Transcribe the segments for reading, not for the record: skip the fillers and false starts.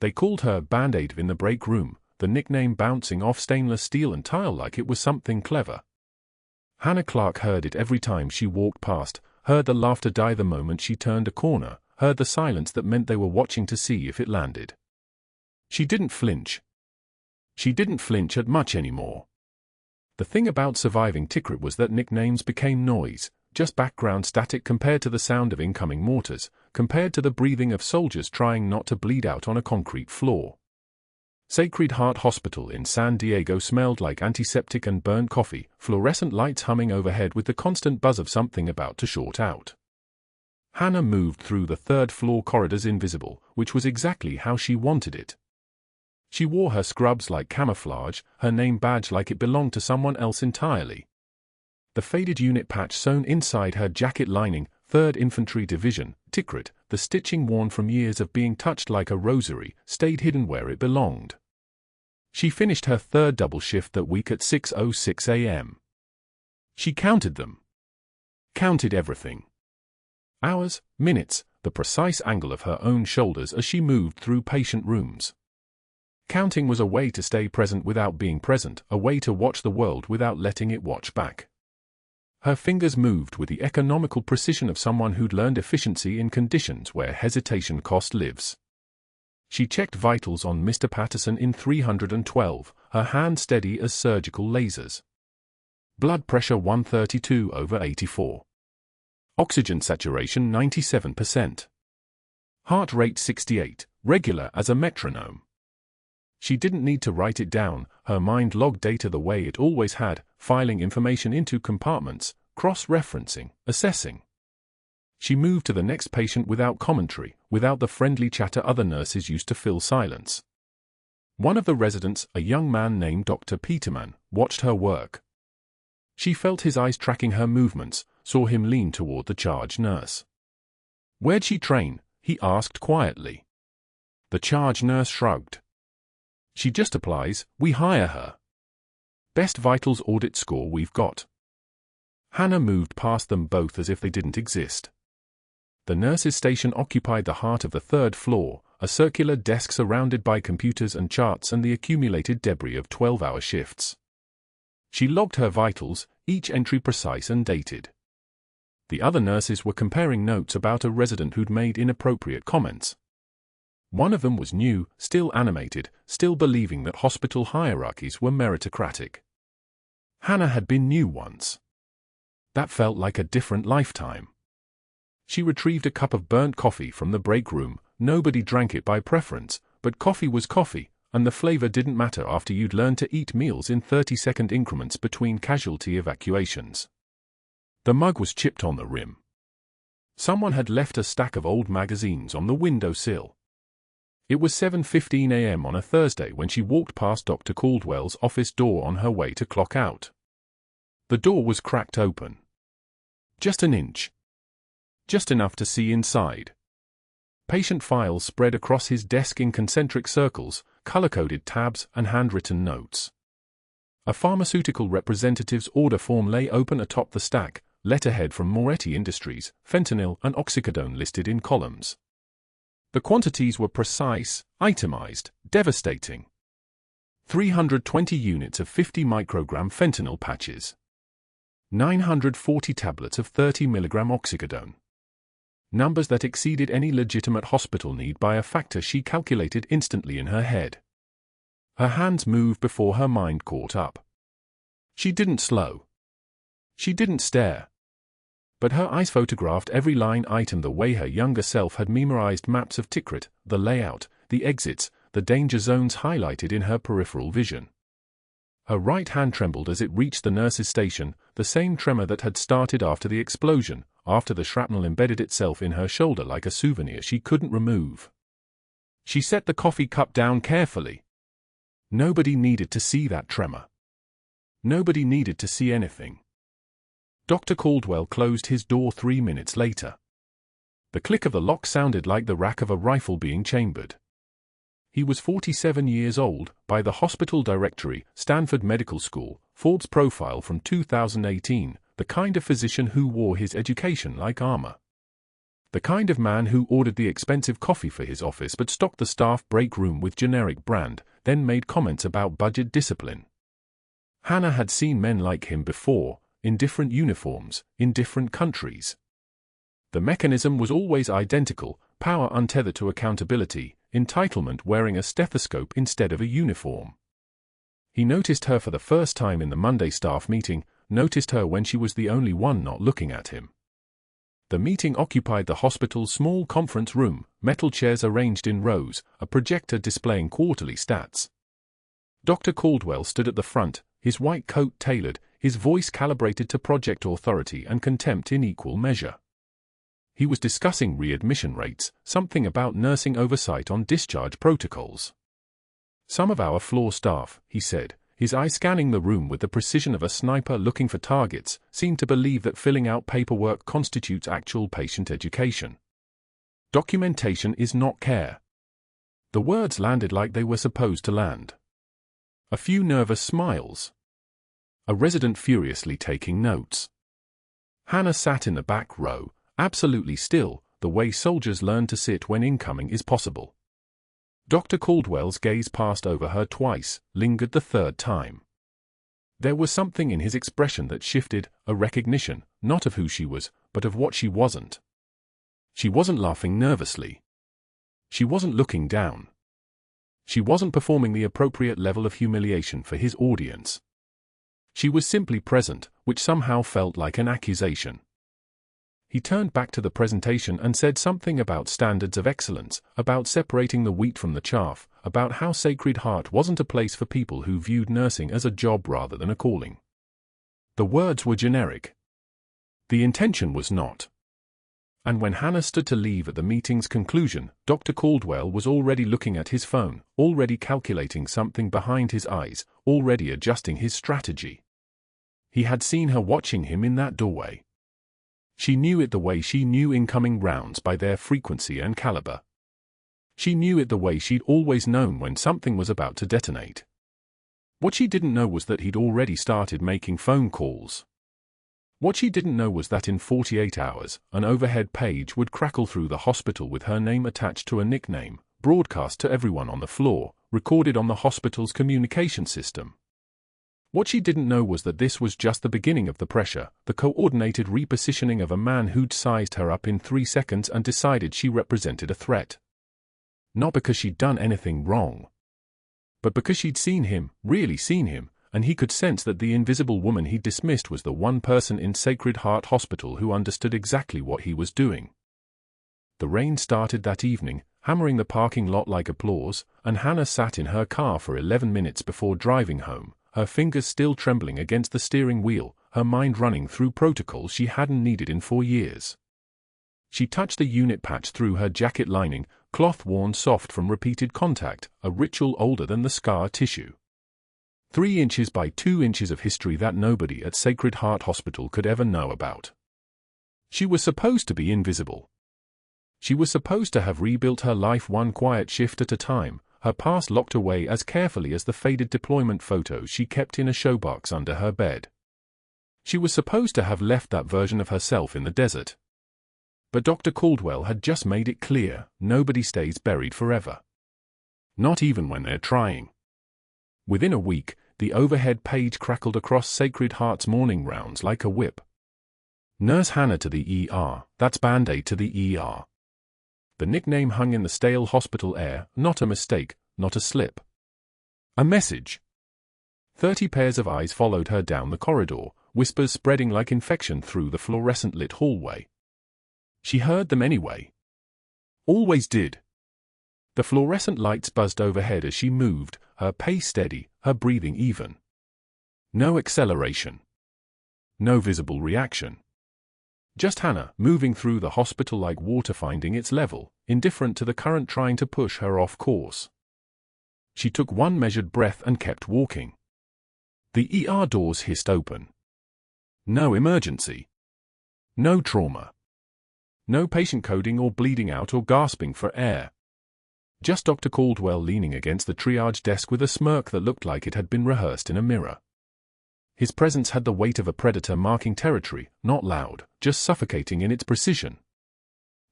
They called her Band-Aid in the break room, the nickname bouncing off stainless steel and tile like it was something clever. Hannah Clarke heard it every time she walked past, heard the laughter die the moment she turned a corner, heard the silence that meant they were watching to see if it landed. She didn't flinch. She didn't flinch at much anymore. The thing about surviving Tikrit was that nicknames became noise, just background static compared to the sound of incoming mortars, compared to the breathing of soldiers trying not to bleed out on a concrete floor. Sacred Heart Hospital in San Diego smelled like antiseptic and burnt coffee, fluorescent lights humming overhead with the constant buzz of something about to short out. Hannah moved through the third-floor corridors invisible, which was exactly how she wanted it. She wore her scrubs like camouflage, her name badge like it belonged to someone else entirely. The faded unit patch sewn inside her jacket lining, 3rd Infantry Division, Tikrit, the stitching worn from years of being touched like a rosary, stayed hidden where it belonged. She finished her 3rd double shift that week at 6:06 a.m. She counted them. Counted everything. Hours, minutes, the precise angle of her own shoulders as she moved through patient rooms. Counting was a way to stay present without being present, a way to watch the world without letting it watch back. Her fingers moved with the economical precision of someone who'd learned efficiency in conditions where hesitation cost lives. She checked vitals on Mr. Patterson in 312, her hand steady as surgical lasers. Blood pressure 132/84. Oxygen saturation 97%. Heart rate 68, regular as a metronome. She didn't need to write it down, her mind logged data the way it always had, filing information into compartments, cross-referencing, assessing. She moved to the next patient without commentary, without the friendly chatter other nurses used to fill silence. One of the residents, a young man named Dr. Peterman, watched her work. She felt his eyes tracking her movements, saw him lean toward the charge nurse. "Where'd she train?" he asked quietly. The charge nurse shrugged. "She just applies, we hire her. Best vitals audit score we've got." Hannah moved past them both as if they didn't exist. The nurses' station occupied the heart of the 3rd floor, a circular desk surrounded by computers and charts and the accumulated debris of 12-hour shifts. She logged her vitals, each entry precise and dated. The other nurses were comparing notes about a resident who'd made inappropriate comments. One of them was new, still animated, still believing that hospital hierarchies were meritocratic. Hannah had been new once. That felt like a different lifetime. She retrieved a cup of burnt coffee from the break room. Nobody drank it by preference, but coffee was coffee, and the flavor didn't matter after you'd learned to eat meals in 30-second increments between casualty evacuations. The mug was chipped on the rim. Someone had left a stack of old magazines on the windowsill. It was 7:15 a.m. on a Thursday when she walked past Dr. Caldwell's office door on her way to clock out. The door was cracked open. Just an inch. Just enough to see inside. Patient files spread across his desk in concentric circles, color-coded tabs and handwritten notes. A pharmaceutical representative's order form lay open atop the stack, letterhead from Moretti Industries, fentanyl and oxycodone listed in columns. The quantities were precise, itemized, devastating. 320 units of 50 microgram fentanyl patches. 940 tablets of 30 milligram oxycodone. Numbers that exceeded any legitimate hospital need by a factor she calculated instantly in her head. Her hands moved before her mind caught up. She didn't slow. She didn't stare. But her eyes photographed every line item the way her younger self had memorized maps of Tikrit, the layout, the exits, the danger zones highlighted in her peripheral vision. Her right hand trembled as it reached the nurse's station, the same tremor that had started after the explosion, after the shrapnel embedded itself in her shoulder like a souvenir she couldn't remove. She set the coffee cup down carefully. Nobody needed to see that tremor. Nobody needed to see anything. Dr. Caldwell closed his door 3 minutes later. The click of the lock sounded like the rack of a rifle being chambered. He was 47 years old, by the hospital directory, Stanford Medical School, Forbes profile from 2018, the kind of physician who wore his education like armor. The kind of man who ordered the expensive coffee for his office but stocked the staff break room with generic brand, then made comments about budget discipline. Hannah had seen men like him before, in different uniforms, in different countries. The mechanism was always identical: power untethered to accountability, entitlement wearing a stethoscope instead of a uniform. He noticed her for the first time in the Monday staff meeting, noticed her when she was the only one not looking at him. The meeting occupied the hospital's small conference room, metal chairs arranged in rows, a projector displaying quarterly stats. Dr. Caldwell stood at the front, his white coat tailored, his voice calibrated to project authority and contempt in equal measure. He was discussing readmission rates, something about nursing oversight on discharge protocols. Some of our floor staff, he said, his eye scanning the room with the precision of a sniper looking for targets, seemed to believe that filling out paperwork constitutes actual patient education. Documentation is not care. The words landed like they were supposed to land. A few nervous smiles. A resident furiously taking notes. Hannah sat in the back row, absolutely still, the way soldiers learn to sit when incoming is possible. Dr. Caldwell's gaze passed over her twice, lingered the third time. There was something in his expression that shifted, a recognition, not of who she was, but of what she wasn't. She wasn't laughing nervously. She wasn't looking down. She wasn't performing the appropriate level of humiliation for his audience. She was simply present, which somehow felt like an accusation. He turned back to the presentation and said something about standards of excellence, about separating the wheat from the chaff, about how Sacred Heart wasn't a place for people who viewed nursing as a job rather than a calling. The words were generic. The intention was not. And when Hannah stood to leave at the meeting's conclusion, Dr. Caldwell was already looking at his phone, already calculating something behind his eyes, already adjusting his strategy. He had seen her watching him in that doorway. She knew it the way she knew incoming rounds by their frequency and caliber. She knew it the way she'd always known when something was about to detonate. What she didn't know was that he'd already started making phone calls. What she didn't know was that in 48 hours, an overhead page would crackle through the hospital with her name attached to a nickname, broadcast to everyone on the floor, recorded on the hospital's communication system. What she didn't know was that this was just the beginning of the pressure, the coordinated repositioning of a man who'd sized her up in 3 seconds and decided she represented a threat. Not because she'd done anything wrong, but because she'd seen him, really seen him, and he could sense that the invisible woman he'd dismissed was the one person in Sacred Heart Hospital who understood exactly what he was doing. The rain started that evening, hammering the parking lot like applause, and Hannah sat in her car for 11 minutes before driving home, her fingers still trembling against the steering wheel, her mind running through protocols she hadn't needed in 4 years. She touched the unit patch through her jacket lining, cloth worn soft from repeated contact, a ritual older than the scar tissue. 3 inches by 2 inches of history that nobody at Sacred Heart Hospital could ever know about. She was supposed to be invisible. She was supposed to have rebuilt her life one quiet shift at a time, her past locked away as carefully as the faded deployment photos she kept in a showbox under her bed. She was supposed to have left that version of herself in the desert. But Dr. Caldwell had just made it clear, nobody stays buried forever. Not even when they're trying. Within a week, the overhead page crackled across Sacred Heart's morning rounds like a whip. Nurse Hannah to the ER, that's Band-Aid to the ER. The nickname hung in the stale hospital air, not a mistake, not a slip. A message. 30 pairs of eyes followed her down the corridor, whispers spreading like infection through the fluorescent-lit hallway. She heard them anyway. Always did. The fluorescent lights buzzed overhead as she moved, her pace steady, her breathing even. No acceleration. No visible reaction. Just Hannah, moving through the hospital like water finding its level, indifferent to the current trying to push her off course. She took one measured breath and kept walking. The ER doors hissed open. No emergency. No trauma. No patient coding or bleeding out or gasping for air. Just Dr. Caldwell leaning against the triage desk with a smirk that looked like it had been rehearsed in a mirror. His presence had the weight of a predator marking territory, not loud, just suffocating in its precision.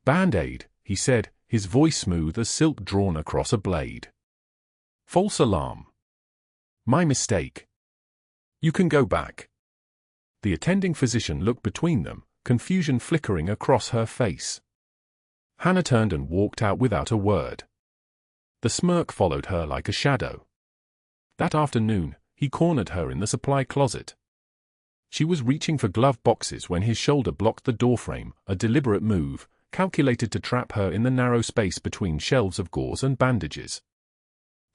Band-Aid, he said, his voice smooth as silk drawn across a blade. False alarm. My mistake. You can go back. The attending physician looked between them, confusion flickering across her face. Hannah turned and walked out without a word. The smirk followed her like a shadow. That afternoon, he cornered her in the supply closet. She was reaching for glove boxes when his shoulder blocked the doorframe, a deliberate move, calculated to trap her in the narrow space between shelves of gauze and bandages.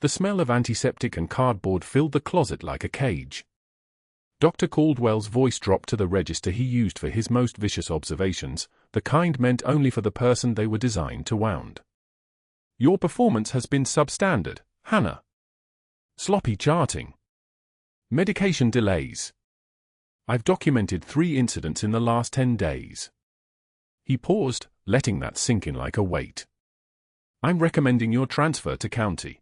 The smell of antiseptic and cardboard filled the closet like a cage. Dr. Caldwell's voice dropped to the register he used for his most vicious observations, the kind meant only for the person they were designed to wound. Your performance has been substandard, Hannah. Sloppy charting. Medication delays. I've documented 3 incidents in the last 10 days. He paused, letting that sink in like a weight. I'm recommending your transfer to county.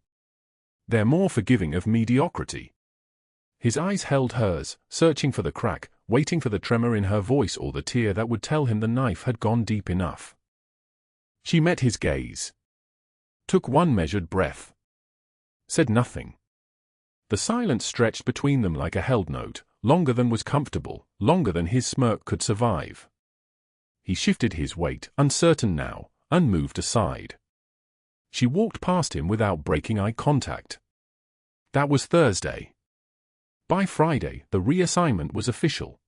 They're more forgiving of mediocrity. His eyes held hers, searching for the crack, waiting for the tremor in her voice or the tear that would tell him the knife had gone deep enough. She met his gaze. Took one measured breath. Said nothing. The silence stretched between them like a held note, longer than was comfortable, longer than his smirk could survive. He shifted his weight, uncertain now, and moved aside. She walked past him without breaking eye contact. That was Thursday. By Friday, the reassignment was official.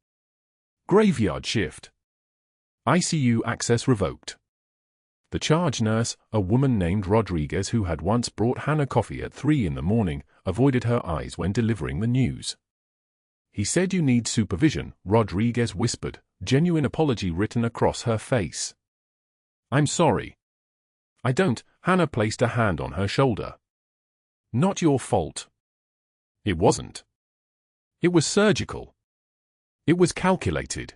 Graveyard shift. ICU access revoked. The charge nurse, a woman named Rodriguez who had once brought Hannah coffee at 3 in the morning, avoided her eyes when delivering the news. He said you need supervision, Rodriguez whispered, genuine apology written across her face. I'm sorry. I don't, Hannah placed a hand on her shoulder. Not your fault. It wasn't. It was surgical. It was calculated.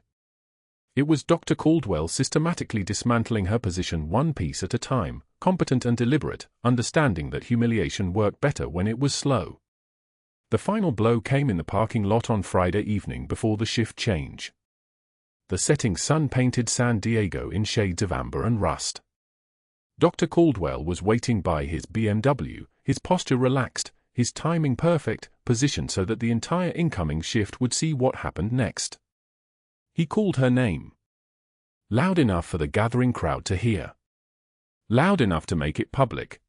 It was Dr. Caldwell systematically dismantling her position one piece at a time, competent and deliberate, understanding that humiliation worked better when it was slow. The final blow came in the parking lot on Friday evening before the shift change. The setting sun painted San Diego in shades of amber and rust. Dr. Caldwell was waiting by his BMW, his posture relaxed, his timing perfect, positioned so that the entire incoming shift would see what happened next. He called her name. Loud enough for the gathering crowd to hear. Loud enough to make it public.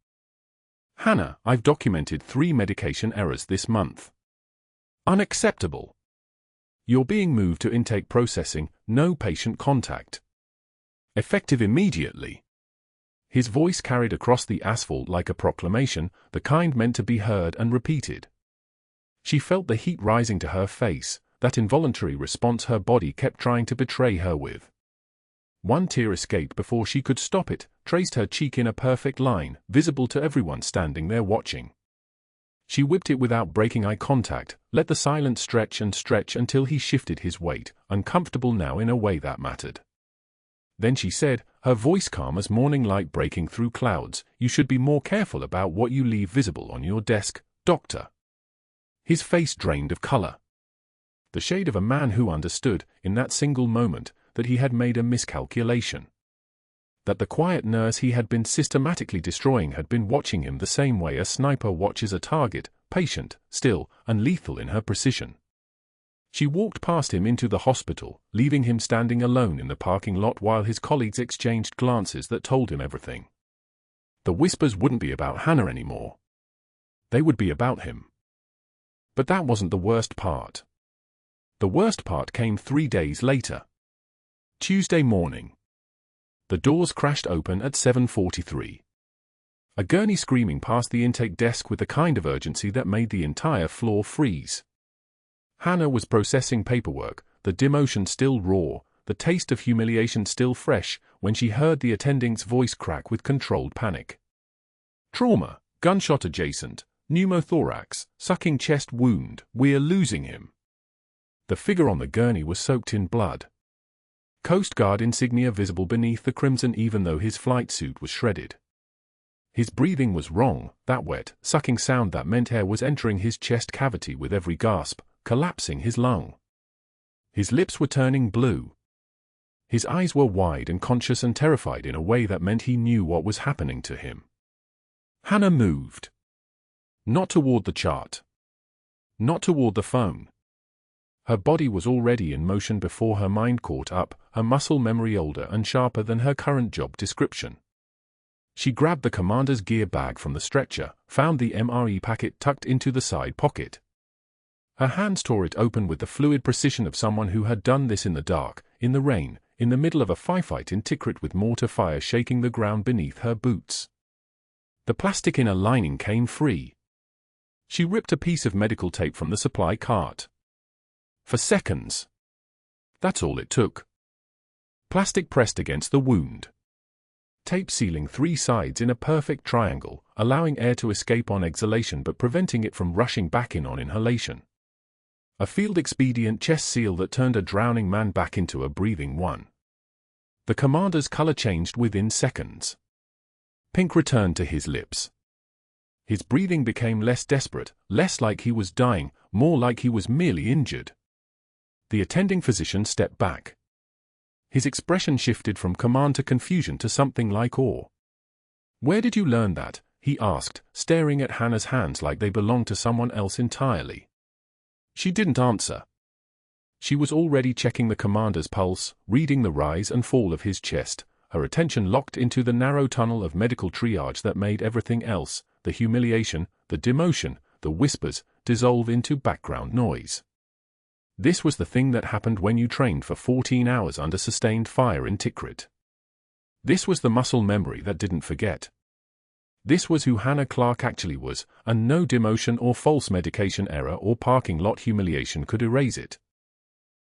Hannah, I've documented 3 medication errors this month. Unacceptable. You're being moved to intake processing, no patient contact. Effective immediately. His voice carried across the asphalt like a proclamation, the kind meant to be heard and repeated. She felt the heat rising to her face, that involuntary response her body kept trying to betray her with. One tear escaped before she could stop it, traced her cheek in a perfect line, visible to everyone standing there watching. She whipped it without breaking eye contact, let the silence stretch and stretch until he shifted his weight, uncomfortable now in a way that mattered. Then she said, her voice calm as morning light breaking through clouds, you should be more careful about what you leave visible on your desk, doctor. His face drained of color. The shade of a man who understood, in that single moment, that he had made a miscalculation. That the quiet nurse he had been systematically destroying had been watching him the same way a sniper watches a target, patient, still, and lethal in her precision. She walked past him into the hospital, leaving him standing alone in the parking lot while his colleagues exchanged glances that told him everything. The whispers wouldn't be about Hannah anymore. They would be about him. But that wasn't the worst part. The worst part came 3 days later. Tuesday morning. The doors crashed open at 7:43. A gurney screaming past the intake desk with the kind of urgency that made the entire floor freeze. Hannah was processing paperwork, the demotion still raw, the taste of humiliation still fresh, when she heard the attending's voice crack with controlled panic. Trauma, gunshot adjacent, pneumothorax, sucking chest wound, we're losing him. The figure on the gurney was soaked in blood. Coast Guard insignia visible beneath the crimson even though his flight suit was shredded. His breathing was wrong, that wet, sucking sound that meant air was entering his chest cavity with every gasp, collapsing his lung. His lips were turning blue. His eyes were wide and conscious and terrified in a way that meant he knew what was happening to him. Hannah moved. Not toward the chart. Not toward the phone. Her body was already in motion before her mind caught up, her muscle memory older and sharper than her current job description. She grabbed the commander's gear bag from the stretcher, found the MRE packet tucked into the side pocket. Her hands tore it open with the fluid precision of someone who had done this in the dark, in the rain, in the middle of a firefight in Tikrit with mortar fire shaking the ground beneath her boots. The plastic inner lining came free. She ripped a piece of medical tape from the supply cart. For seconds. That's all it took. Plastic pressed against the wound. Tape sealing 3 sides in a perfect triangle, allowing air to escape on exhalation but preventing it from rushing back in on inhalation. A field-expedient chest seal that turned a drowning man back into a breathing one. The commander's color changed within seconds. Pink returned to his lips. His breathing became less desperate, less like he was dying, more like he was merely injured. The attending physician stepped back. His expression shifted from command to confusion to something like awe. "Where did you learn that?" he asked, staring at Hannah's hands like they belonged to someone else entirely. She didn't answer. She was already checking the commander's pulse, reading the rise and fall of his chest, her attention locked into the narrow tunnel of medical triage that made everything else, the humiliation, the demotion, the whispers, dissolve into background noise. This was the thing that happened when you trained for 14 hours under sustained fire in Tikrit. This was the muscle memory that didn't forget. This was who Hannah Clarke actually was, and no demotion or false medication error or parking lot humiliation could erase it.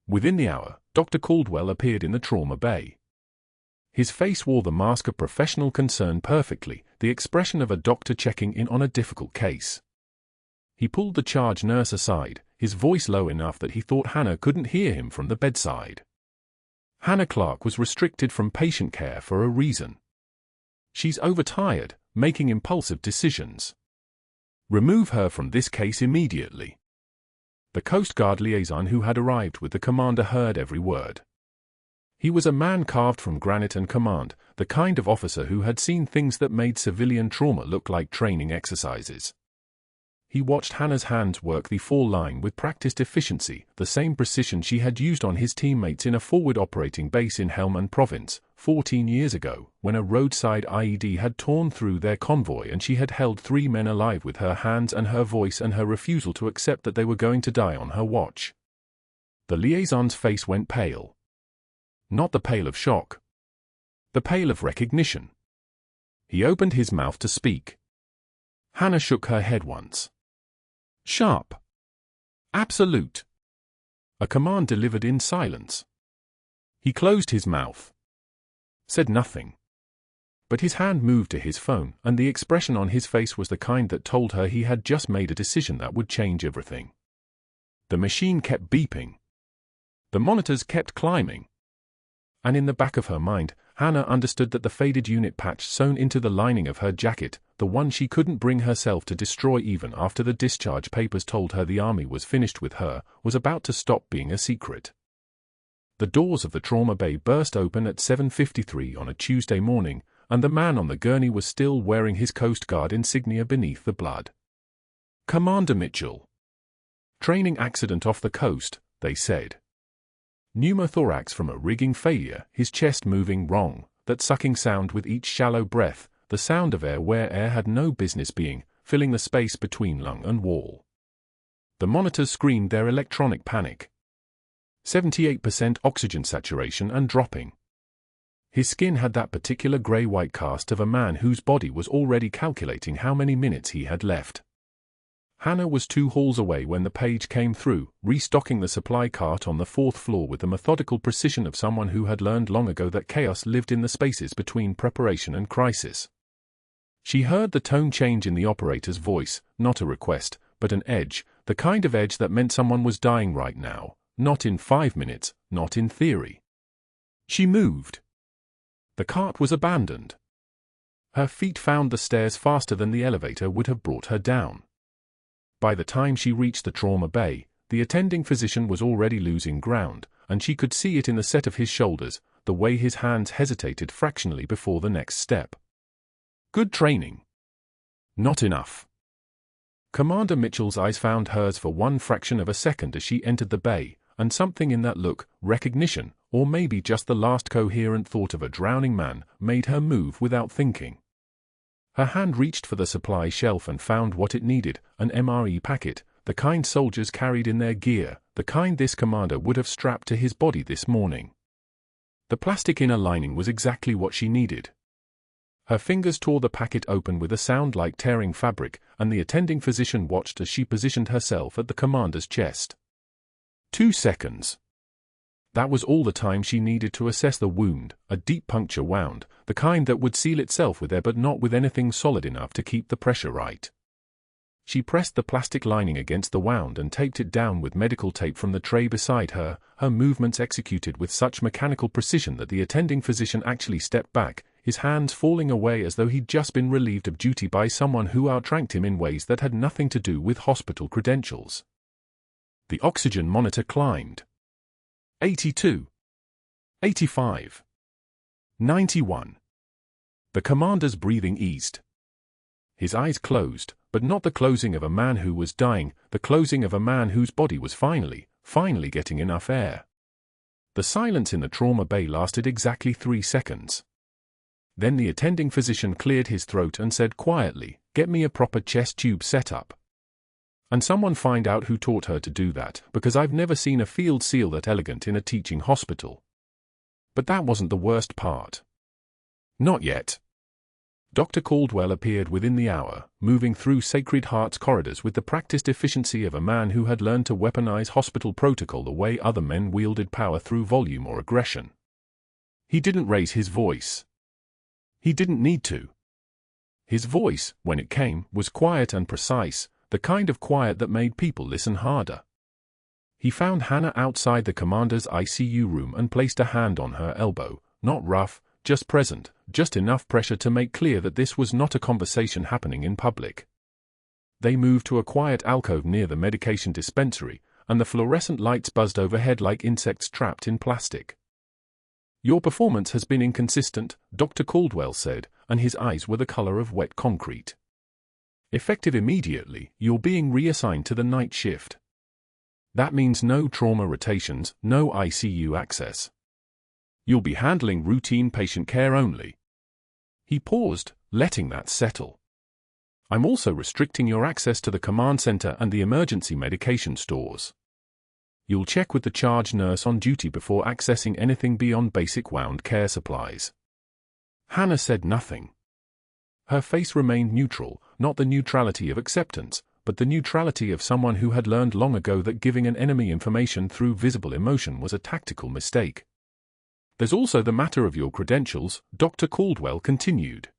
Within the hour, Dr. Caldwell appeared in the trauma bay. His face wore the mask of professional concern perfectly, the expression of a doctor checking in on a difficult case. He pulled the charge nurse aside, his voice low enough that he thought Hannah couldn't hear him from the bedside. Hannah Clarke was restricted from patient care for a reason. She's overtired, making impulsive decisions. Remove her from this case immediately. The Coast Guard liaison who had arrived with the commander heard every word. He was a man carved from granite and command, the kind of officer who had seen things that made civilian trauma look like training exercises. He watched Hannah's hands work the fall line with practiced efficiency, the same precision she had used on his teammates in a forward operating base in Helmand Province, 14 years ago, when a roadside IED had torn through their convoy and she had held 3 men alive with her hands and her voice and her refusal to accept that they were going to die on her watch. The liaison's face went pale. Not the pale of shock. The pale of recognition. He opened his mouth to speak. Hannah shook her head once. Sharp. Absolute. A command delivered in silence. He closed his mouth. Said nothing. But his hand moved to his phone, and the expression on his face was the kind that told her he had just made a decision that would change everything. The machine kept beeping. The monitors kept climbing. And in the back of her mind, Hannah understood that the faded unit patch sewn into the lining of her jacket, the one she couldn't bring herself to destroy even after the discharge papers told her the army was finished with her, was about to stop being a secret. The doors of the trauma bay burst open at 7:53 on a Tuesday morning, and the man on the gurney was still wearing his Coast Guard insignia beneath the blood. Commander Mitchell. Training accident off the coast, they said. Pneumothorax from a rigging failure, his chest moving wrong, that sucking sound with each shallow breath, the sound of air where air had no business being, filling the space between lung and wall. The monitors screamed their electronic panic. 78% oxygen saturation and dropping. His skin had that particular grey-white cast of a man whose body was already calculating how many minutes he had left. Hannah was 2 halls away when the page came through, restocking the supply cart on the 4th floor with the methodical precision of someone who had learned long ago that chaos lived in the spaces between preparation and crisis. She heard the tone change in the operator's voice, not a request, but an edge, the kind of edge that meant someone was dying right now, not in 5 minutes, not in theory. She moved. The cart was abandoned. Her feet found the stairs faster than the elevator would have brought her down. By the time she reached the trauma bay, the attending physician was already losing ground, and she could see it in the set of his shoulders, the way his hands hesitated fractionally before the next step. Good training. Not enough. Commander Mitchell's eyes found hers for one fraction of a second as she entered the bay, and something in that look, recognition, or maybe just the last coherent thought of a drowning man, made her move without thinking. Her hand reached for the supply shelf and found what it needed, an MRE packet, the kind soldiers carried in their gear, the kind this commander would have strapped to his body this morning. The plastic inner lining was exactly what she needed. Her fingers tore the packet open with a sound like tearing fabric, and the attending physician watched as she positioned herself at the commander's chest. 2 seconds. That was all the time she needed to assess the wound, a deep puncture wound, the kind that would seal itself with air but not with anything solid enough to keep the pressure right. She pressed the plastic lining against the wound and taped it down with medical tape from the tray beside her, her movements executed with such mechanical precision that the attending physician actually stepped back, his hands falling away as though he'd just been relieved of duty by someone who outranked him in ways that had nothing to do with hospital credentials. The oxygen monitor climbed. 82. 85. 91. The commander's breathing eased. His eyes closed, but not the closing of a man who was dying, the closing of a man whose body was finally getting enough air. The silence in the trauma bay lasted exactly 3 seconds. Then the attending physician cleared his throat and said quietly, "Get me a proper chest tube setup. And someone find out who taught her to do that, because I've never seen a field seal that elegant in a teaching hospital." But that wasn't the worst part. Not yet. Dr. Caldwell appeared within the hour, moving through Sacred Heart's corridors with the practiced efficiency of a man who had learned to weaponize hospital protocol the way other men wielded power through volume or aggression. He didn't raise his voice. He didn't need to. His voice, when it came, was quiet and precise, the kind of quiet that made people listen harder. He found Hannah outside the commander's ICU room and placed a hand on her elbow, not rough, just present, just enough pressure to make clear that this was not a conversation happening in public. They moved to a quiet alcove near the medication dispensary, and the fluorescent lights buzzed overhead like insects trapped in plastic. "Your performance has been inconsistent," Dr. Caldwell said, and his eyes were the color of wet concrete. "Effective immediately, you're being reassigned to the night shift. That means no trauma rotations, no ICU access. You'll be handling routine patient care only." He paused, letting that settle. "I'm also restricting your access to the command center and the emergency medication stores. You'll check with the charge nurse on duty before accessing anything beyond basic wound care supplies." Hannah said nothing. Her face remained neutral, not the neutrality of acceptance, but the neutrality of someone who had learned long ago that giving an enemy information through visible emotion was a tactical mistake. "There's also the matter of your credentials," Dr. Caldwell continued.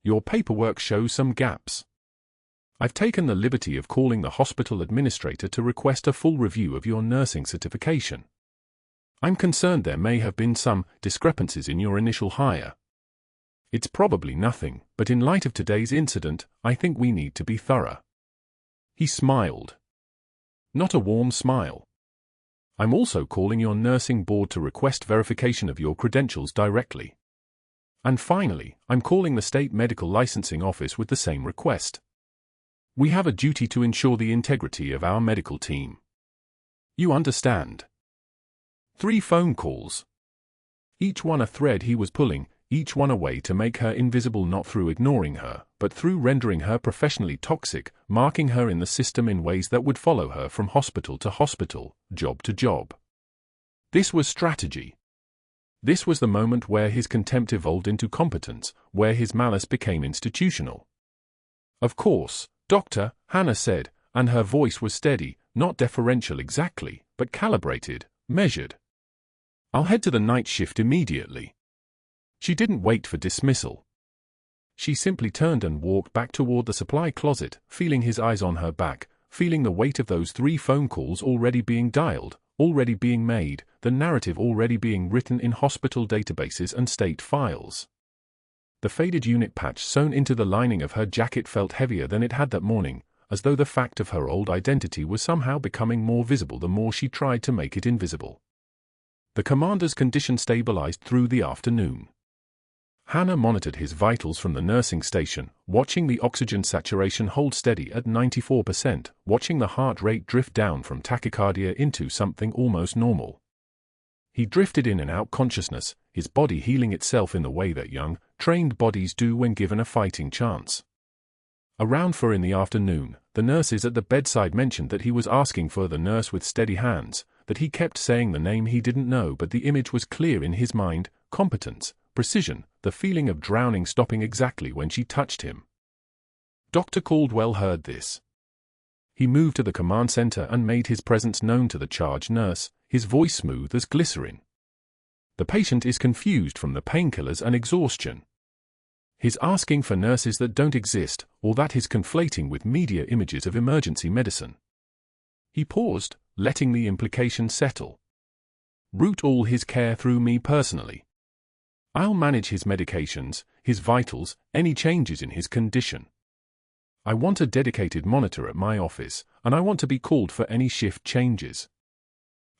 "Your paperwork shows some gaps. I've taken the liberty of calling the hospital administrator to request a full review of your nursing certification. I'm concerned there may have been some discrepancies in your initial hire. It's probably nothing, but in light of today's incident, I think we need to be thorough." He smiled. Not a warm smile. "I'm also calling your nursing board to request verification of your credentials directly. And finally, I'm calling the state medical licensing office with the same request. We have a duty to ensure the integrity of our medical team. You understand?" 3 phone calls. Each one a thread he was pulling, each one a way to make her invisible, not through ignoring her, but through rendering her professionally toxic, marking her in the system in ways that would follow her from hospital to hospital, job to job. This was strategy. This was the moment where his contempt evolved into competence, where his malice became institutional. "Of course, Doctor," Hannah said, and her voice was steady, not deferential exactly, but calibrated, measured. "I'll head to the night shift immediately." She didn't wait for dismissal. She simply turned and walked back toward the supply closet, feeling his eyes on her back, feeling the weight of those 3 phone calls already being dialed, already being made, the narrative already being written in hospital databases and state files. The faded unit patch sewn into the lining of her jacket felt heavier than it had that morning, as though the fact of her old identity was somehow becoming more visible the more she tried to make it invisible. The commander's condition stabilized through the afternoon. Hannah monitored his vitals from the nursing station, watching the oxygen saturation hold steady at 94%, watching the heart rate drift down from tachycardia into something almost normal. He drifted in and out consciousness, his body healing itself in the way that young, trained bodies do when given a fighting chance. Around 4 in the afternoon, the nurses at the bedside mentioned that he was asking for the nurse with steady hands, that he kept saying the name he didn't know, but the image was clear in his mind: competence, precision, the feeling of drowning stopping exactly when she touched him. Dr. Caldwell heard this. He moved to the command center and made his presence known to the charge nurse, his voice smooth as glycerin. The patient is confused from the painkillers and exhaustion. He's asking for nurses that don't exist, or that he's conflating with media images of emergency medicine. He paused, letting the implication settle. Route all his care through me personally. I'll manage his medications, his vitals, any changes in his condition. I want a dedicated monitor at my office, and I want to be called for any shift changes.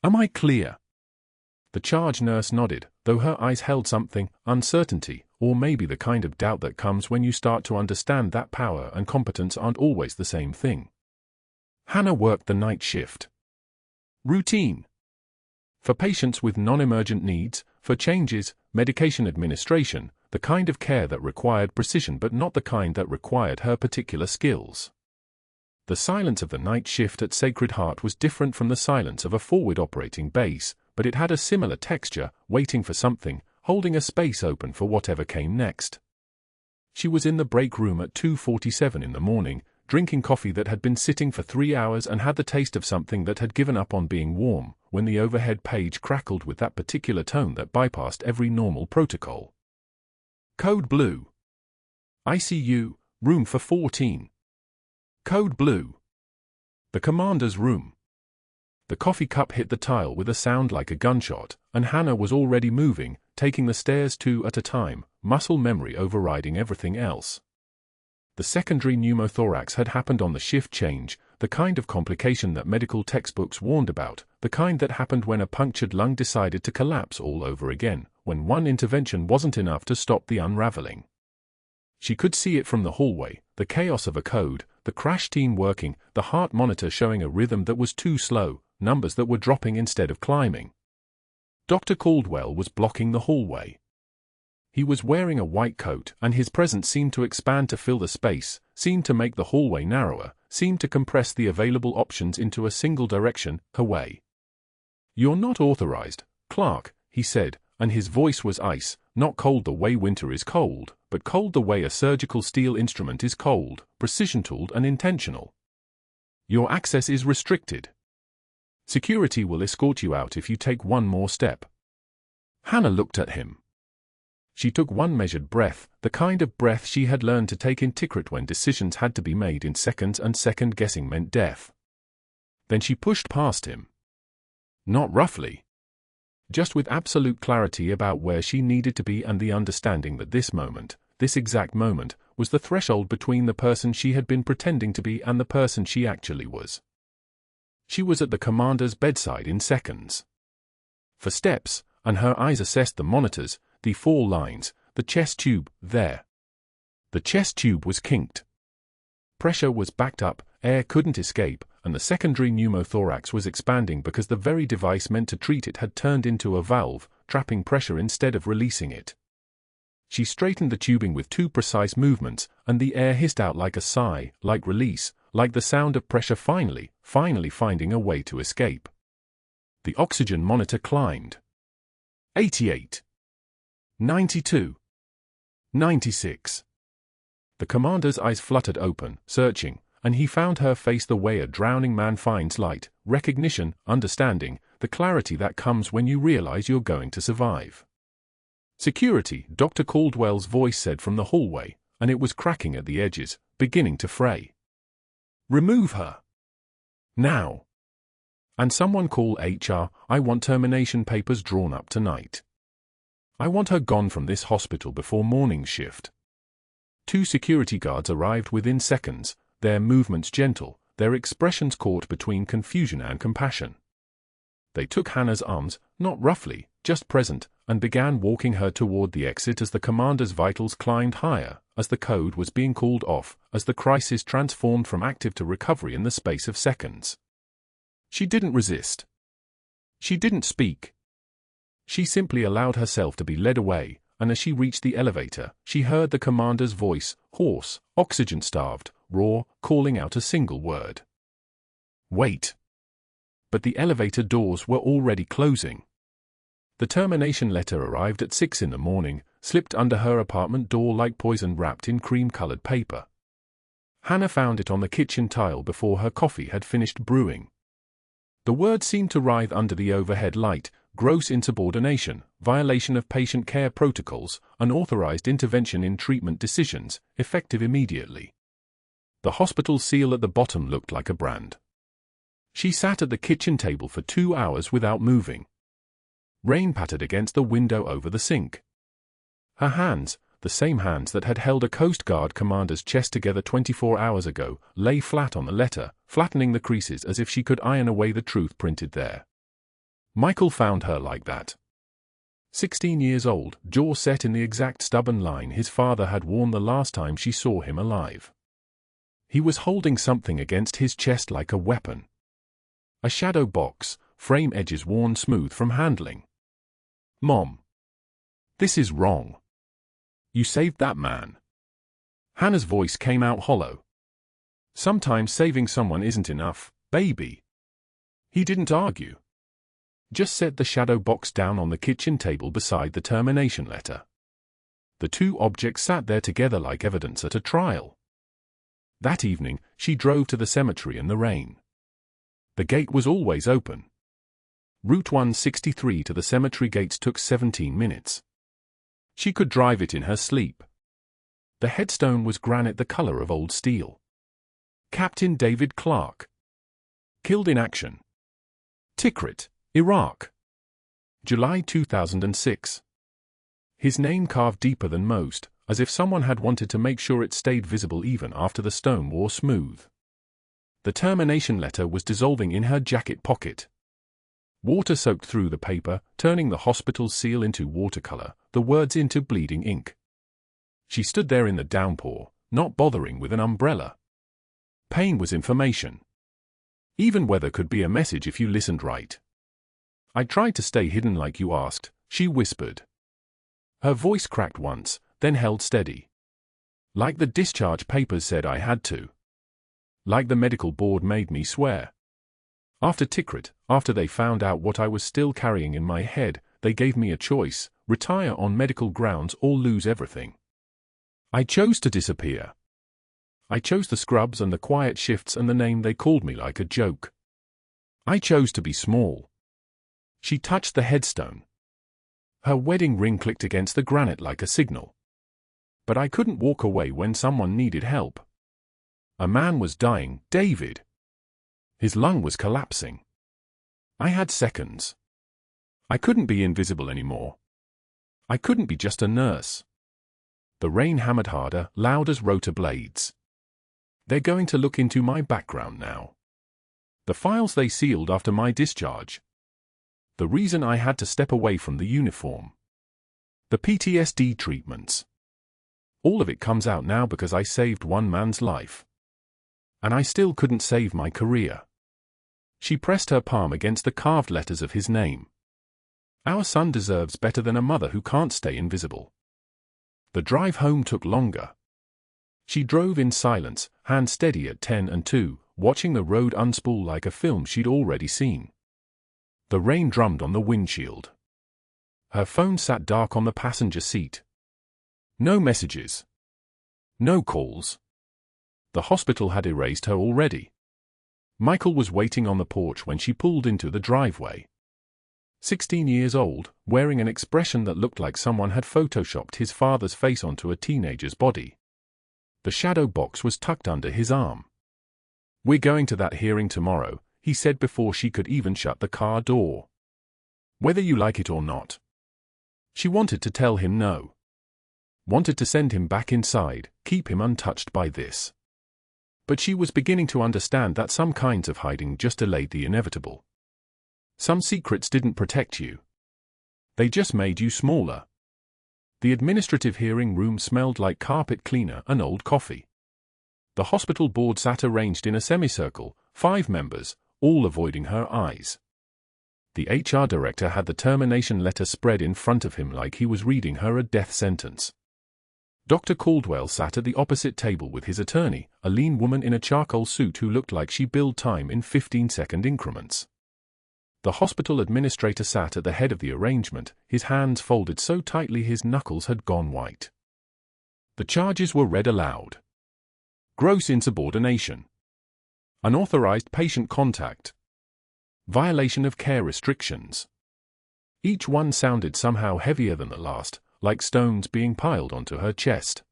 Am I clear? The charge nurse nodded, though her eyes held something: uncertainty, or maybe the kind of doubt that comes when you start to understand that power and competence aren't always the same thing. Hannah worked the night shift. Routine. For patients with non-emergent needs, for changes, medication administration, the kind of care that required precision but not the kind that required her particular skills. The silence of the night shift at Sacred Heart was different from the silence of a forward operating base, but it had a similar texture, waiting for something, holding a space open for whatever came next. She was in the break room at 2:47 in the morning, drinking coffee that had been sitting for 3 hours and had the taste of something that had given up on being warm, when the overhead page crackled with that particular tone that bypassed every normal protocol. Code blue. ICU, room for 14. Code blue. The commander's room. The coffee cup hit the tile with a sound like a gunshot, and Hannah was already moving, taking the stairs 2 at a time, muscle memory overriding everything else. The secondary pneumothorax had happened on the shift change, the kind of complication that medical textbooks warned about, the kind that happened when a punctured lung decided to collapse all over again, when one intervention wasn't enough to stop the unraveling. She could see it from the hallway, the chaos of a code, the crash team working, the heart monitor showing a rhythm that was too slow, numbers that were dropping instead of climbing. Dr. Caldwell was blocking the hallway. He was wearing a white coat, and his presence seemed to expand to fill the space, seemed to make the hallway narrower, seemed to compress the available options into a single direction, her way. "You're not authorized, Clarke," he said, and his voice was ice, not cold the way winter is cold, but cold the way a surgical steel instrument is cold, precision-tooled and intentional. "Your access is restricted. Security will escort you out if you take one more step." Hannah looked at him. She took one measured breath, the kind of breath she had learned to take in Tikrit when decisions had to be made in seconds and second-guessing meant death. Then she pushed past him. Not roughly. Just with absolute clarity about where she needed to be and the understanding that this moment, this exact moment, was the threshold between the person she had been pretending to be and the person she actually was. She was at the commander's bedside in seconds. For steps, and her eyes assessed the monitors, the 4 lines, the chest tube, there. The chest tube was kinked. Pressure was backed up, air couldn't escape, and the secondary pneumothorax was expanding because the very device meant to treat it had turned into a valve, trapping pressure instead of releasing it. She straightened the tubing with 2 precise movements, and the air hissed out like a sigh, like release, like the sound of pressure finally finding a way to escape. The oxygen monitor climbed. 88. 92. 96. The commander's eyes fluttered open, searching, and he found her face the way a drowning man finds light, recognition, understanding, the clarity that comes when you realize you're going to survive. "Security," Dr. Caldwell's voice said from the hallway, and it was cracking at the edges, beginning to fray. "Remove her. Now. And someone call HR, I want termination papers drawn up tonight. I want her gone from this hospital before morning shift." 2 security guards arrived within seconds, their movements gentle, their expressions caught between confusion and compassion. They took Hannah's arms, not roughly, just present, and began walking her toward the exit as the commander's vitals climbed higher, as the code was being called off, as the crisis transformed from active to recovery in the space of seconds. She didn't resist. She didn't speak. She simply allowed herself to be led away, and as she reached the elevator, she heard the commander's voice, hoarse, oxygen-starved, raw, calling out a single word. Wait. But the elevator doors were already closing. The termination letter arrived at 6 in the morning, slipped under her apartment door like poison wrapped in cream-colored paper. Hannah found it on the kitchen tile before her coffee had finished brewing. The word seemed to writhe under the overhead light: gross insubordination, violation of patient care protocols, unauthorized intervention in treatment decisions, effective immediately. The hospital seal at the bottom looked like a brand. She sat at the kitchen table for 2 hours without moving. Rain pattered against the window over the sink. Her hands, the same hands that had held a Coast Guard commander's chest together 24 hours ago, lay flat on the letter, flattening the creases as if she could iron away the truth printed there. Michael found her like that. 16 years old, jaw set in the exact stubborn line his father had worn the last time she saw him alive. He was holding something against his chest like a weapon. A shadow box, frame edges worn smooth from handling. Mom. This is wrong. You saved that man. Hannah's voice came out hollow. Sometimes saving someone isn't enough, baby. He didn't argue. Just set the shadow box down on the kitchen table beside the termination letter. The two objects sat there together like evidence at a trial. That evening, she drove to the cemetery in the rain. The gate was always open. Route 163 to the cemetery gates took 17 minutes. She could drive it in her sleep. The headstone was granite the color of old steel. Captain David Clarke. Killed in action. Tikrit, Iraq. July 2006. His name carved deeper than most, as if someone had wanted to make sure it stayed visible even after the stone wore smooth. The termination letter was dissolving in her jacket pocket. Water soaked through the paper, turning the hospital's seal into watercolor, the words into bleeding ink. She stood there in the downpour, not bothering with an umbrella. Pain was information. Even weather could be a message if you listened right. I tried to stay hidden like you asked, she whispered. Her voice cracked once, then held steady. Like the discharge papers said I had to. Like the medical board made me swear. After Tikrit, after they found out what I was still carrying in my head, they gave me a choice: retire on medical grounds or lose everything. I chose to disappear. I chose the scrubs and the quiet shifts and the name they called me like a joke. I chose to be small. She touched the headstone. Her wedding ring clicked against the granite like a signal. But I couldn't walk away when someone needed help. A man was dying, David. His lung was collapsing. I had seconds. I couldn't be invisible anymore. I couldn't be just a nurse. The rain hammered harder, loud as rotor blades. They're going to look into my background now. The files they sealed after my discharge. The reason I had to step away from the uniform. The PTSD treatments. All of it comes out now because I saved one man's life. And I still couldn't save my career. She pressed her palm against the carved letters of his name. Our son deserves better than a mother who can't stay invisible. The drive home took longer. She drove in silence, hand steady at 10 and 2, watching the road unspool like a film she'd already seen. The rain drummed on the windshield. Her phone sat dark on the passenger seat. No messages. No calls. The hospital had erased her already. Michael was waiting on the porch when she pulled into the driveway. 16 years old, wearing an expression that looked like someone had photoshopped his father's face onto a teenager's body. The shadow box was tucked under his arm. We're going to that hearing tomorrow, he said before she could even shut the car door. Whether you like it or not. She wanted to tell him no. Wanted to send him back inside, keep him untouched by this. But she was beginning to understand that some kinds of hiding just delayed the inevitable. Some secrets didn't protect you. They just made you smaller. The administrative hearing room smelled like carpet cleaner and old coffee. The hospital board sat arranged in a semicircle, 5 members, all avoiding her eyes. The HR director had the termination letter spread in front of him like he was reading her a death sentence. Dr. Caldwell sat at the opposite table with his attorney, a lean woman in a charcoal suit who looked like she billed time in 15-second increments. The hospital administrator sat at the head of the arrangement, his hands folded so tightly his knuckles had gone white. The charges were read aloud. Gross insubordination. Unauthorized patient contact. Violation of care restrictions. Each one sounded somehow heavier than the last, like stones being piled onto her chest.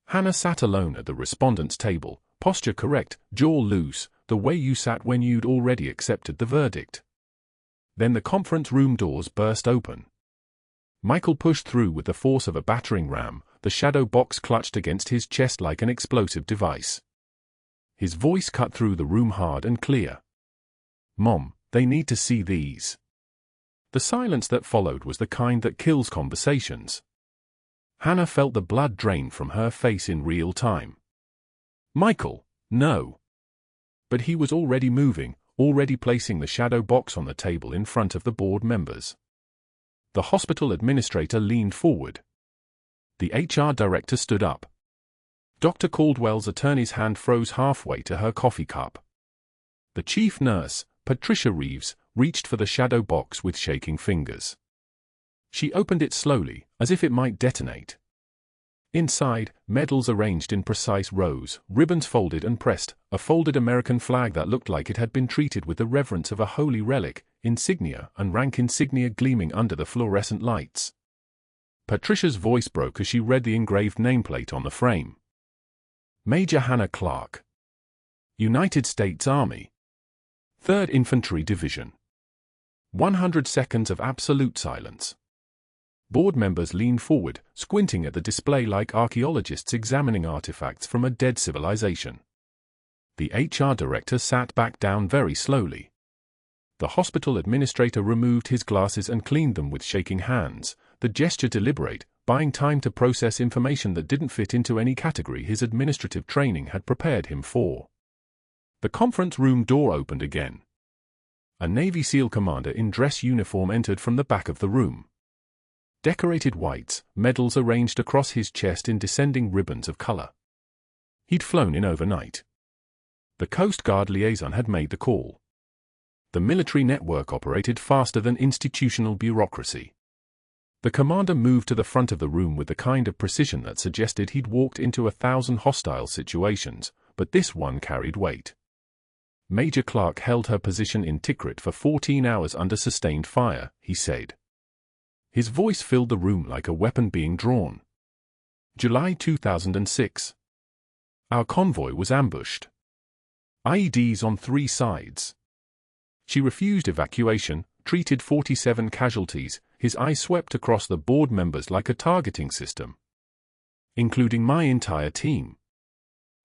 Hannah sat alone at the respondent's table, posture correct, jaw loose, the way you sat when you'd already accepted the verdict. Then the conference room doors burst open. Michael pushed through with the force of a battering ram, the shadow box clutched against his chest like an explosive device. His voice cut through the room hard and clear. "Mom, they need to see these." The silence that followed was the kind that kills conversations. Hannah felt the blood drain from her face in real time. "Michael, no." But he was already moving, already placing the shadow box on the table in front of the board members. The hospital administrator leaned forward. The HR director stood up. Dr. Caldwell's attorney's hand froze halfway to her coffee cup. The chief nurse, Patricia Reeves, reached for the shadow box with shaking fingers. She opened it slowly, as if it might detonate. Inside, medals arranged in precise rows, ribbons folded and pressed, a folded American flag that looked like it had been treated with the reverence of a holy relic, insignia and rank insignia gleaming under the fluorescent lights. Patricia's voice broke as she read the engraved nameplate on the frame. Major Hannah Clarke. United States Army. 3rd Infantry Division. 100 seconds of absolute silence. Board members leaned forward, squinting at the display like archaeologists examining artifacts from a dead civilization. The HR director sat back down very slowly. The hospital administrator removed his glasses and cleaned them with shaking hands, the gesture deliberate, buying time to process information that didn't fit into any category his administrative training had prepared him for. The conference room door opened again. A Navy SEAL commander in dress uniform entered from the back of the room. Decorated whites, medals arranged across his chest in descending ribbons of color. He'd flown in overnight. The Coast Guard liaison had made the call. The military network operated faster than institutional bureaucracy. The commander moved to the front of the room with the kind of precision that suggested he'd walked into 1,000 hostile situations, but this one carried weight. Major Clarke held her position in Tikrit for 14 hours under sustained fire, he said. His voice filled the room like a weapon being drawn. July 2006. Our convoy was ambushed. IEDs on 3 sides. She refused evacuation, treated 47 casualties, his eyes swept across the board members like a targeting system. Including my entire team.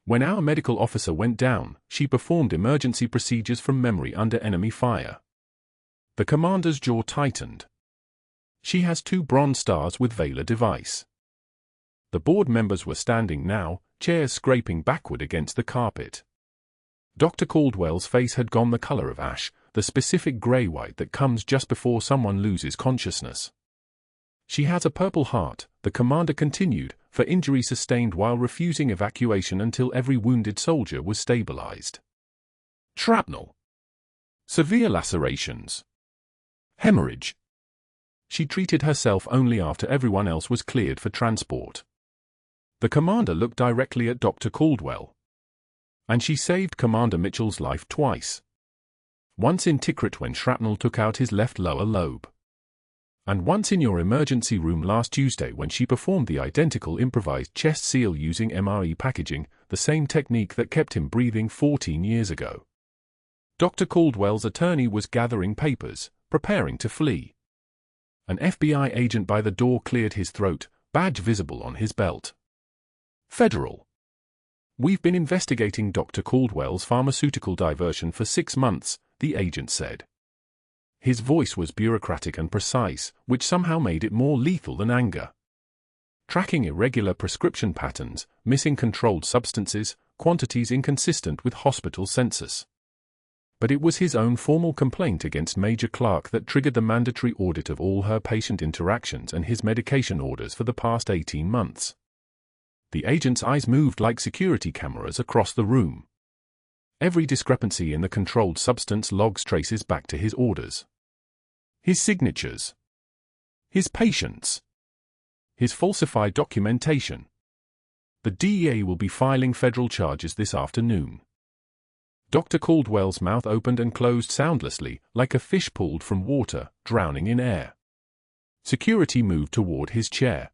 When our medical officer went down, she performed emergency procedures from memory under enemy fire. The commander's jaw tightened. She has 2 bronze stars with Valor device. The board members were standing now, chairs scraping backward against the carpet. Dr. Caldwell's face had gone the color of ash, the specific gray-white that comes just before someone loses consciousness. She has a purple heart, the commander continued, for injury sustained while refusing evacuation until every wounded soldier was stabilized. Shrapnel. Severe lacerations. Hemorrhage. She treated herself only after everyone else was cleared for transport. The commander looked directly at Dr. Caldwell. And she saved Commander Mitchell's life twice. Once in Tikrit when shrapnel took out his left lower lobe. And once in your emergency room last Tuesday when she performed the identical improvised chest seal using MRE packaging, the same technique that kept him breathing 14 years ago. Dr. Caldwell's attorney was gathering papers, preparing to flee. An FBI agent by the door cleared his throat, badge visible on his belt. Federal. We've been investigating Dr. Caldwell's pharmaceutical diversion for 6 months, the agent said. His voice was bureaucratic and precise, which somehow made it more lethal than anger. Tracking irregular prescription patterns, missing controlled substances, quantities inconsistent with hospital census. But it was his own formal complaint against Major Clarke that triggered the mandatory audit of all her patient interactions and his medication orders for the past 18 months. The agent's eyes moved like security cameras across the room. Every discrepancy in the controlled substance logs traces back to his orders. His signatures. His patients. His falsified documentation. The DEA will be filing federal charges this afternoon. Dr. Caldwell's mouth opened and closed soundlessly, like a fish pulled from water, drowning in air. Security moved toward his chair.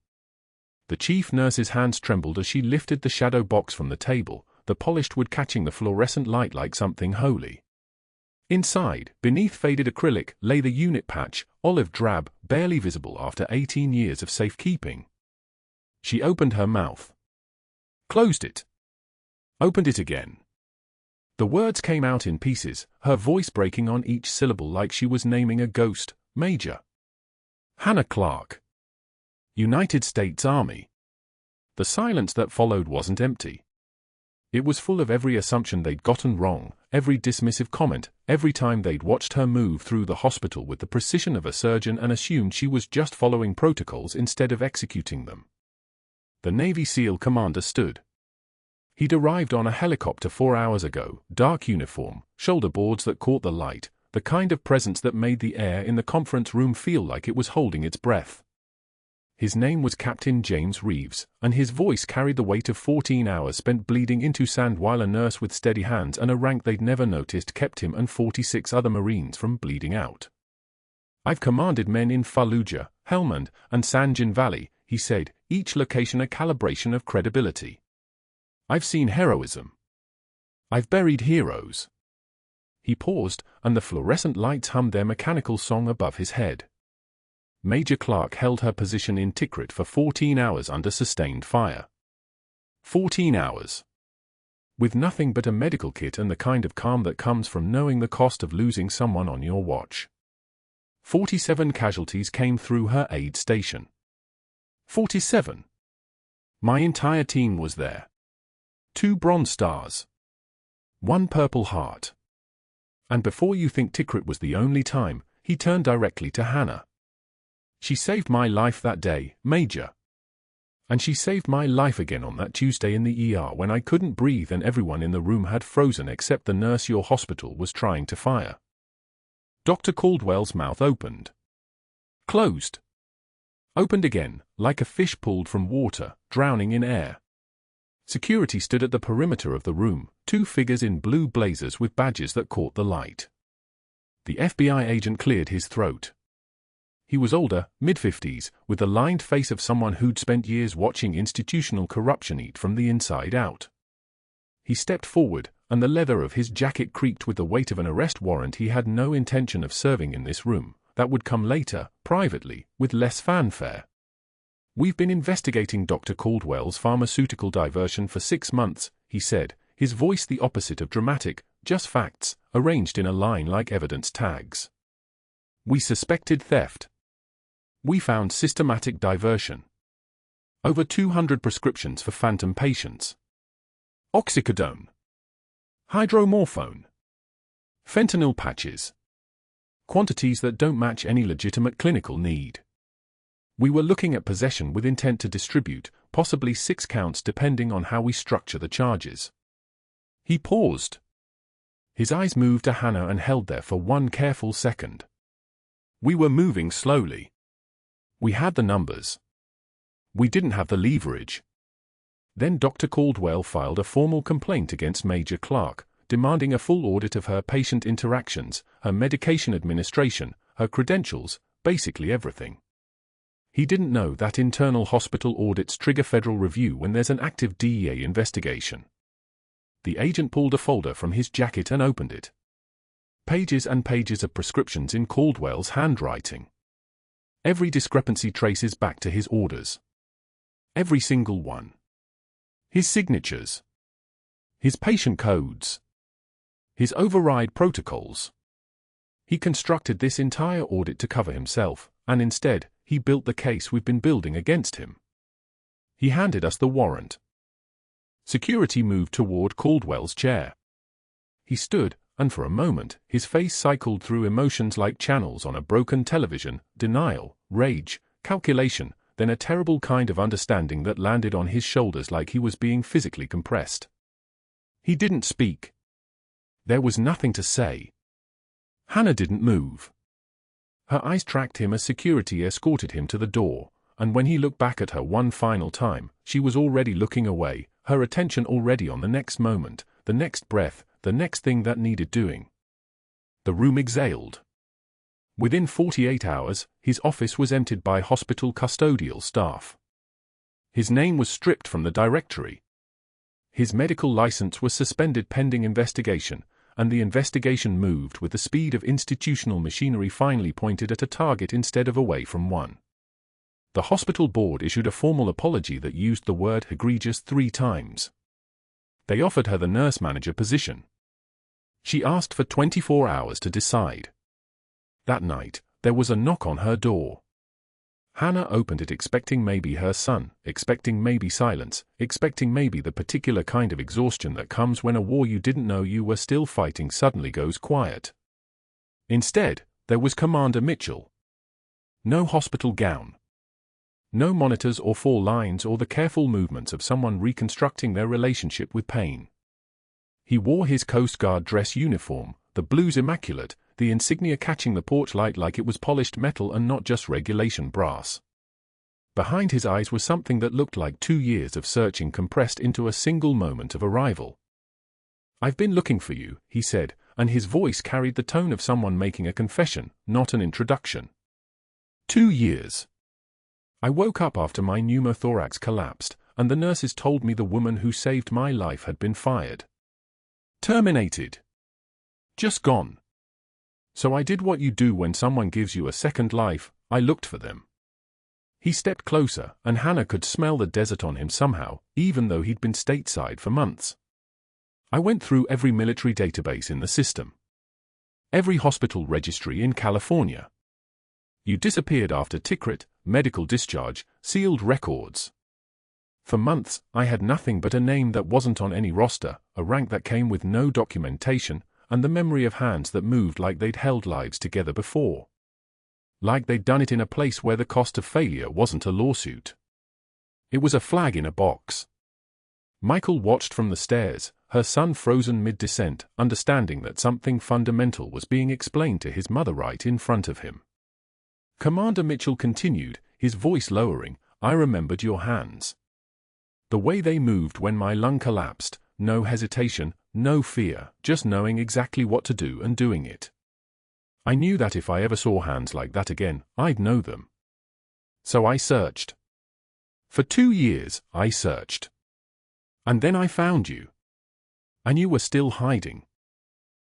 The chief nurse's hands trembled as she lifted the shadow box from the table, the polished wood catching the fluorescent light like something holy. Inside, beneath faded acrylic, lay the unit patch, olive drab, barely visible after 18 years of safekeeping. She opened her mouth. Closed it. Opened it again. The words came out in pieces, her voice breaking on each syllable like she was naming a ghost. Major Hannah Clarke. United States Army. The silence that followed wasn't empty. It was full of every assumption they'd gotten wrong, every dismissive comment, every time they'd watched her move through the hospital with the precision of a surgeon and assumed she was just following protocols instead of executing them. The Navy SEAL commander stood. He'd arrived on a helicopter 4 hours ago, dark uniform, shoulder boards that caught the light, the kind of presence that made the air in the conference room feel like it was holding its breath. His name was Captain James Reeves, and his voice carried the weight of 14 hours spent bleeding into sand while a nurse with steady hands and a rank they'd never noticed kept him and 46 other Marines from bleeding out. I've commanded men in Fallujah, Helmand, and Sanjan Valley, he said, each location a calibration of credibility. I've seen heroism. I've buried heroes. He paused, and the fluorescent lights hummed their mechanical song above his head. Major Clarke held her position in Tikrit for 14 hours under sustained fire. 14 hours. With nothing but a medical kit and the kind of calm that comes from knowing the cost of losing someone on your watch. 47 casualties came through her aid station. 47. My entire team was there. 2 Bronze Stars. 1 Purple Heart. And before you think Tikrit was the only time, he turned directly to Hannah. She saved my life that day, Major. And she saved my life again on that Tuesday in the ER when I couldn't breathe and everyone in the room had frozen except the nurse your hospital was trying to fire. Dr. Caldwell's mouth opened. Closed. Opened again, like a fish pulled from water, drowning in air. Security stood at the perimeter of the room, 2 figures in blue blazers with badges that caught the light. The FBI agent cleared his throat. He was older, mid-50s, with the lined face of someone who'd spent years watching institutional corruption eat from the inside out. He stepped forward, and the leather of his jacket creaked with the weight of an arrest warrant he had no intention of serving in this room. That would come later, privately, with less fanfare. We've been investigating Dr. Caldwell's pharmaceutical diversion for 6 months, he said, his voice the opposite of dramatic, just facts, arranged in a line like evidence tags. We suspected theft. We found systematic diversion. Over 200 prescriptions for phantom patients. Oxycodone. Hydromorphone. Fentanyl patches. Quantities that don't match any legitimate clinical need. We were looking at possession with intent to distribute, possibly 6 counts depending on how we structure the charges. He paused. His eyes moved to Hannah and held there for 1 careful second. We were moving slowly. We had the numbers. We didn't have the leverage. Then Dr. Caldwell filed a formal complaint against Major Clarke, demanding a full audit of her patient interactions, her medication administration, her credentials, basically everything. He didn't know that internal hospital audits trigger federal review when there's an active DEA investigation. The agent pulled a folder from his jacket and opened it. Pages and pages of prescriptions in Caldwell's handwriting. Every discrepancy traces back to his orders. Every single one. His signatures. His patient codes. His override protocols. He constructed this entire audit to cover himself, and instead, he built the case we've been building against him. He handed us the warrant. Security moved toward Caldwell's chair. He stood, and for a moment, his face cycled through emotions like channels on a broken television: denial, rage, calculation, then a terrible kind of understanding that landed on his shoulders like he was being physically compressed. He didn't speak. There was nothing to say. Hannah didn't move. Her eyes tracked him as security escorted him to the door, and when he looked back at her one final time, she was already looking away, her attention already on the next moment, the next breath, the next thing that needed doing. The room exhaled. Within 48 hours, his office was emptied by hospital custodial staff. His name was stripped from the directory. His medical license was suspended pending investigation, and the investigation moved with the speed of institutional machinery finally pointed at a target instead of away from one. The hospital board issued a formal apology that used the word egregious 3 times. They offered her the nurse manager position. She asked for 24 hours to decide. That night, there was a knock on her door. Hannah opened it expecting maybe her son, expecting maybe silence, expecting maybe the particular kind of exhaustion that comes when a war you didn't know you were still fighting suddenly goes quiet. Instead, there was Commander Mitchell. No hospital gown. No monitors or 4 lines or the careful movements of someone reconstructing their relationship with pain. He wore his Coast Guard dress uniform, the blues immaculate, the insignia catching the porch light like it was polished metal and not just regulation brass. Behind his eyes was something that looked like 2 years of searching compressed into a single moment of arrival. "I've been looking for you," he said, and his voice carried the tone of someone making a confession, not an introduction. 2 years. I woke up after my pneumothorax collapsed, and the nurses told me the woman who saved my life had been fired. Terminated. Just gone. So I did what you do when someone gives you a second life, I looked for them. He stepped closer, and Hannah could smell the desert on him somehow, even though he'd been stateside for months. I went through every military database in the system. Every hospital registry in California. You disappeared after Tikrit, medical discharge, sealed records. For months, I had nothing but a name that wasn't on any roster, a rank that came with no documentation, and the memory of hands that moved like they'd held lives together before. Like they'd done it in a place where the cost of failure wasn't a lawsuit. It was a flag in a box. Michael watched from the stairs, her son frozen mid-descent, understanding that something fundamental was being explained to his mother right in front of him. Commander Mitchell continued, his voice lowering, "I remembered your hands. The way they moved when my lung collapsed, no hesitation, no fear, just knowing exactly what to do and doing it. I knew that if I ever saw hands like that again, I'd know them. So I searched. For 2 years, I searched. And then I found you. And you were still hiding."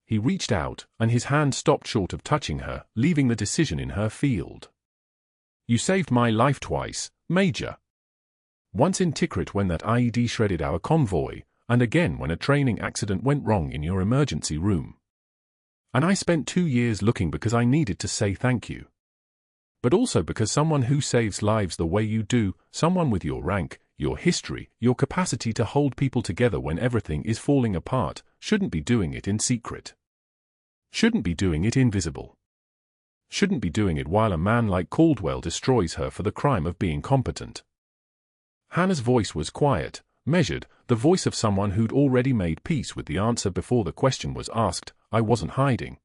He reached out, and his hand stopped short of touching her, leaving the decision in her field. "You saved my life twice, Major. Once in Tikrit when that IED shredded our convoy, and again when a training accident went wrong in your emergency room. And I spent 2 years looking because I needed to say thank you. But also because someone who saves lives the way you do, someone with your rank, your history, your capacity to hold people together when everything is falling apart, shouldn't be doing it in secret. Shouldn't be doing it invisible. Shouldn't be doing it while a man like Caldwell destroys her for the crime of being competent." Hannah's voice was quiet, measured, the voice of someone who'd already made peace with the answer before the question was asked. "I wasn't hiding.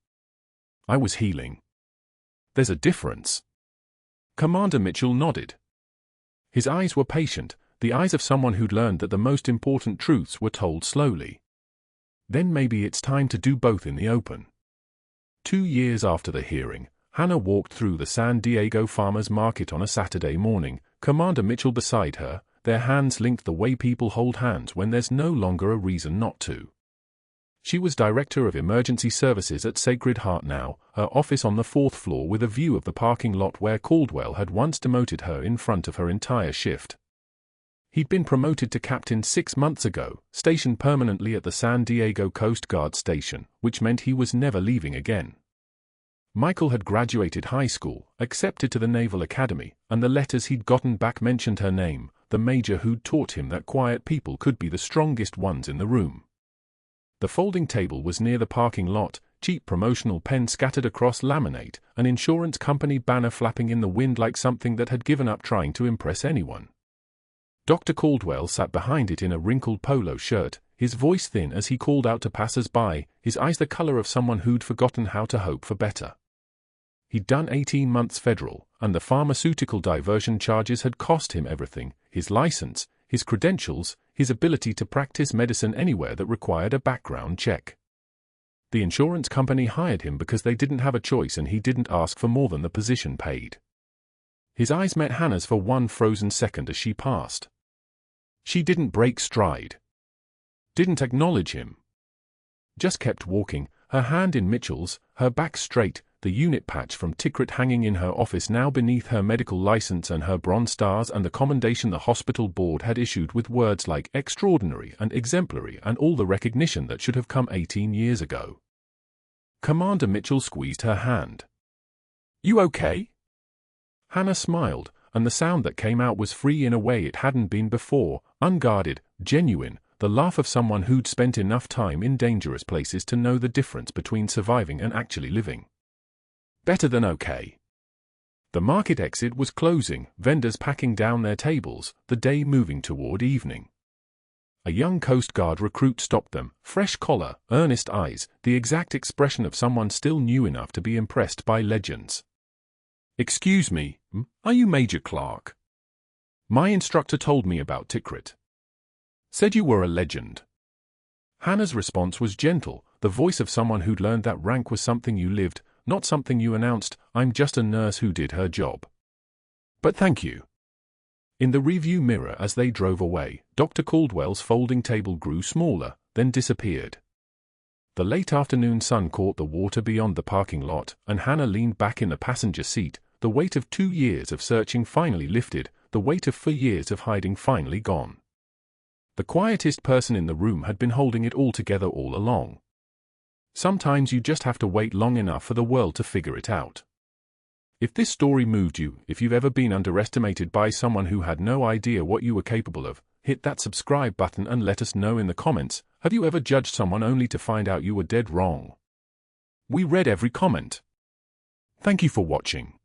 I was healing. There's a difference." Commander Mitchell nodded. His eyes were patient, the eyes of someone who'd learned that the most important truths were told slowly. "Then maybe it's time to do both in the open." 2 years after the hearing, Hannah walked through the San Diego farmers market on a Saturday morning, Commander Mitchell beside her, their hands linked the way people hold hands when there's no longer a reason not to. She was Director of Emergency Services at Sacred Heart now, her office on the 4th floor with a view of the parking lot where Caldwell had once demoted her in front of her entire shift. He'd been promoted to captain 6 months ago, stationed permanently at the San Diego Coast Guard Station, which meant he was never leaving again. Michael had graduated high school, accepted to the Naval Academy, and the letters he'd gotten back mentioned her name, the major who'd taught him that quiet people could be the strongest ones in the room. The folding table was near the parking lot, cheap promotional pens scattered across laminate, an insurance company banner flapping in the wind like something that had given up trying to impress anyone. Dr. Caldwell sat behind it in a wrinkled polo shirt, his voice thin as he called out to passers-by, his eyes the color of someone who'd forgotten how to hope for better. He'd done 18 months federal, and the pharmaceutical diversion charges had cost him everything: his license, his credentials, his ability to practice medicine anywhere that required a background check. The insurance company hired him because they didn't have a choice, and he didn't ask for more than the position paid. His eyes met Hannah's for one frozen second as she passed. She didn't break stride. Didn't acknowledge him. Just kept walking, her hand in Mitchell's, her back straight, the unit patch from Tikrit hanging in her office now beneath her medical license and her bronze stars and the commendation the hospital board had issued with words like extraordinary and exemplary and all the recognition that should have come 18 years ago. Commander Mitchell squeezed her hand. "You okay?" Hannah smiled, and the sound that came out was free in a way it hadn't been before, unguarded, genuine, the laugh of someone who'd spent enough time in dangerous places to know the difference between surviving and actually living. Better than okay. The market exit was closing, vendors packing down their tables, the day moving toward evening. A young Coast Guard recruit stopped them, fresh collar, earnest eyes, the exact expression of someone still new enough to be impressed by legends. "Excuse me, are you Major Clarke? My instructor told me about Tikrit. Said you were a legend." Hannah's response was gentle, the voice of someone who'd learned that rank was something you lived, not something you announced. "I'm just a nurse who did her job. But thank you." In the rearview mirror as they drove away, Dr. Caldwell's folding table grew smaller, then disappeared. The late afternoon sun caught the water beyond the parking lot, and Hannah leaned back in the passenger seat, the weight of 2 years of searching finally lifted, the weight of 4 years of hiding finally gone. The quietest person in the room had been holding it all together all along. Sometimes you just have to wait long enough for the world to figure it out. If this story moved you, if you've ever been underestimated by someone who had no idea what you were capable of, hit that subscribe button and let us know in the comments. Have you ever judged someone only to find out you were dead wrong? We read every comment. Thank you for watching.